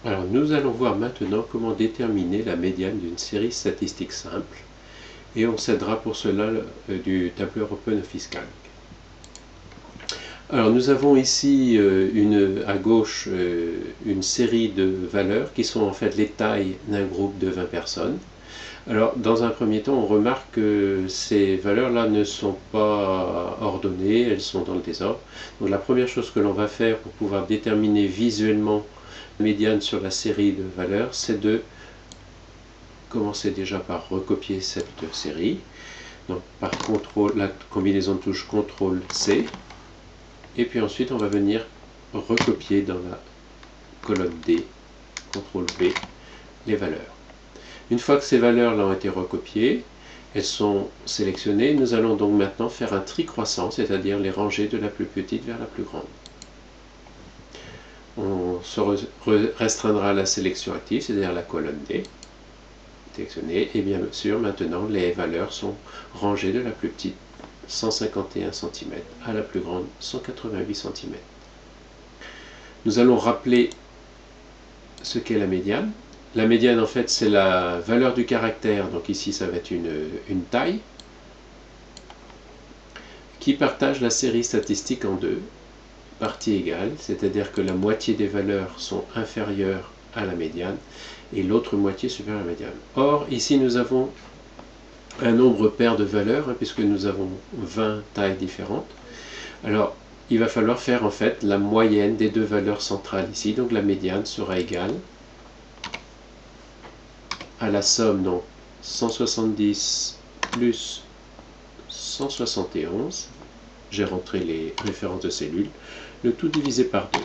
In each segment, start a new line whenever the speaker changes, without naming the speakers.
Alors nous allons voir maintenant comment déterminer la médiane d'une série statistique simple et on s'aidera pour cela du tableur OpenOffice Calc. Alors nous avons ici à gauche une série de valeurs qui sont en fait les tailles d'un groupe de 20 personnes. Alors dans un premier temps on remarque que ces valeurs-là ne sont pas ordonnées, elles sont dans le désordre. Donc la première chose que l'on va faire pour pouvoir déterminer visuellement la médiane sur la série de valeurs, c'est de commencer déjà par recopier cette série. Donc par la combinaison de touches CTRL-C. Et puis ensuite on va venir recopier dans la colonne D, CTRL-V, les valeurs. Une fois que ces valeurs-là ont été recopiées, elles sont sélectionnées, nous allons donc maintenant faire un tri croissant, c'est-à-dire les ranger de la plus petite vers la plus grande. On se restreindra à la sélection active, c'est-à-dire la colonne D, sélectionnée, et bien sûr maintenant les valeurs sont rangées de la plus petite 151 cm à la plus grande 188 cm. Nous allons rappeler ce qu'est la médiane. La médiane en fait c'est la valeur du caractère, donc ici ça va être une taille, qui partage la série statistique en deux parties égales, c'est-à-dire que la moitié des valeurs sont inférieures à la médiane et l'autre moitié supérieure à la médiane. Or ici nous avons un nombre pair de valeurs, puisque nous avons 20 tailles différentes. Alors il va falloir faire en fait la moyenne des deux valeurs centrales ici, donc la médiane sera égale à la somme, donc 170 plus 171, j'ai rentré les références de cellules, le tout divisé par 2.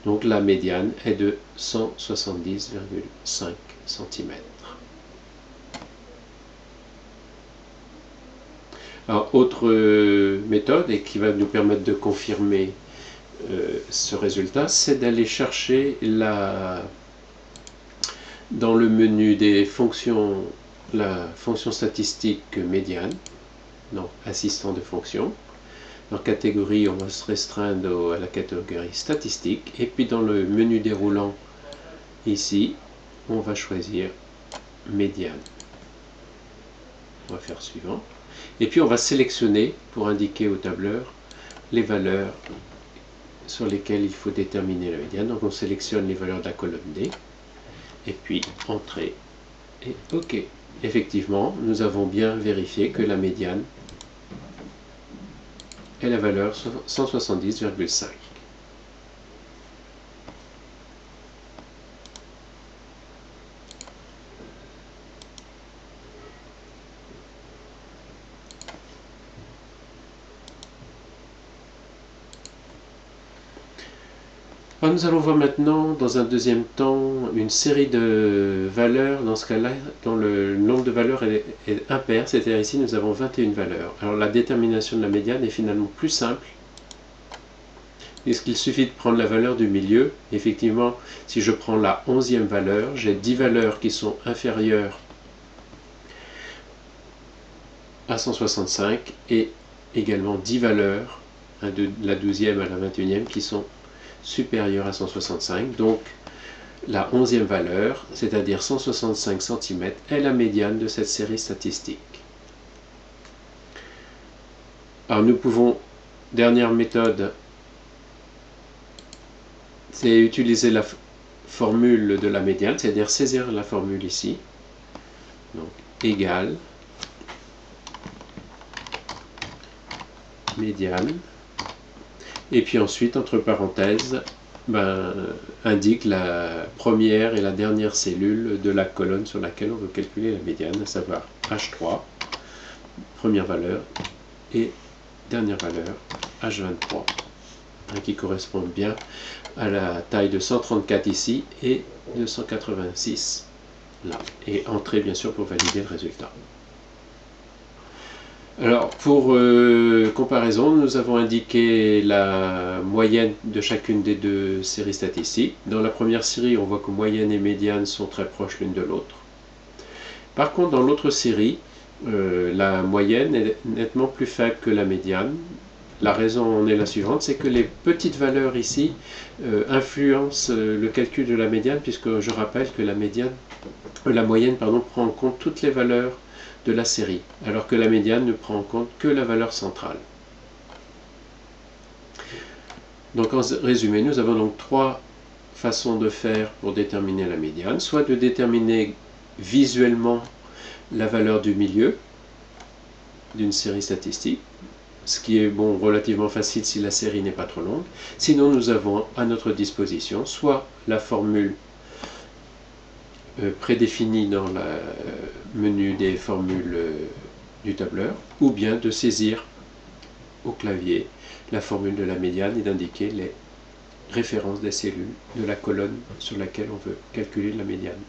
Donc la médiane est de 170,5 cm. Alors, autre méthode, et qui va nous permettre de confirmer ce résultat, c'est d'aller chercher dans le menu des fonctions, la fonction statistique médiane, donc assistant de fonction. Dans catégorie, on va se restreindre à la catégorie statistique, et puis dans le menu déroulant, ici, on va choisir médiane. On va faire suivant. Et puis on va sélectionner pour indiquer au tableur les valeurs sur lesquelles il faut déterminer la médiane. Donc on sélectionne les valeurs de la colonne D, et puis Entrée, et OK. Effectivement, nous avons bien vérifié que la médiane est la valeur 170,5. Alors nous allons voir maintenant, dans un deuxième temps, une série de valeurs, dans ce cas-là, dont le nombre de valeurs est impair, c'est-à-dire ici nous avons 21 valeurs. Alors la détermination de la médiane est finalement plus simple, puisqu'il suffit de prendre la valeur du milieu. Effectivement, si je prends la 11e valeur, j'ai 10 valeurs qui sont inférieures à 165, et également 10 valeurs, de la 12e à la 21e, qui sont supérieure à 165, donc la 11e valeur, c'est-à-dire 165 cm, est la médiane de cette série statistique. Alors nous pouvons, dernière méthode, c'est utiliser la formule de la médiane, c'est-à-dire saisir la formule ici, donc égale médiane, et puis ensuite, entre parenthèses, indique la première et la dernière cellule de la colonne sur laquelle on veut calculer la médiane, à savoir H3, première valeur, et dernière valeur, H23, qui correspondent bien à la taille de 134 ici et de 186 là. Et Entrée, bien sûr, pour valider le résultat. Alors, pour comparaison, nous avons indiqué la moyenne de chacune des deux séries statistiques. Dans la première série, on voit que moyenne et médiane sont très proches l'une de l'autre. Par contre, dans l'autre série, la moyenne est nettement plus faible que la médiane. La raison en est la suivante, c'est que les petites valeurs ici influencent le calcul de la médiane, puisque je rappelle que la moyenne prend en compte toutes les valeurs de la série, alors que la médiane ne prend en compte que la valeur centrale. Donc en résumé, nous avons donc trois façons de faire pour déterminer la médiane, soit de déterminer visuellement la valeur du milieu d'une série statistique, ce qui est relativement facile si la série n'est pas trop longue. Sinon, nous avons à notre disposition soit la formule prédéfinie dans le menu des formules du tableur, ou bien de saisir au clavier la formule de la médiane et d'indiquer les références des cellules de la colonne sur laquelle on veut calculer la médiane.